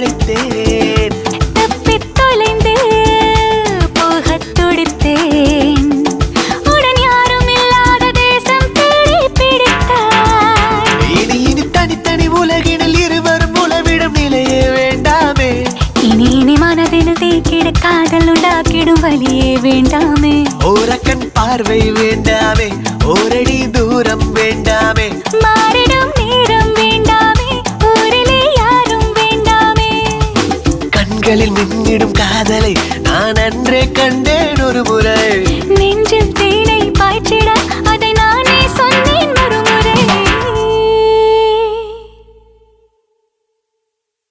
அழைத்தேன். தப்பித் தொலைந்து போகத் துடித்தேன். உடன் யாரும் இல்லாத தேசம் தேடி பிடித்தாய். இனி இனி தனித்தனி உலகினில் இருவரும் உலவிடும் நிலையே வேண்டாமே. இனி இனி மனதில் தீக்கிட காதல் உண்டாக்கிடும் வழியே வேண்டாமே. ஓரக்கண் பார்வை வேண்டாமே, ஓரடி தூரம் வேண்டாமே. மாறிடும் நேரம் வேண்டாமே, ஊரிலே யாரும் வேண்டாமே. கண்களில் மின்னிடும் காதலை நான் அன்றே கண்டேன் ஒரு முறை. நெஞ்சில் தேனை பாய்ச்சிட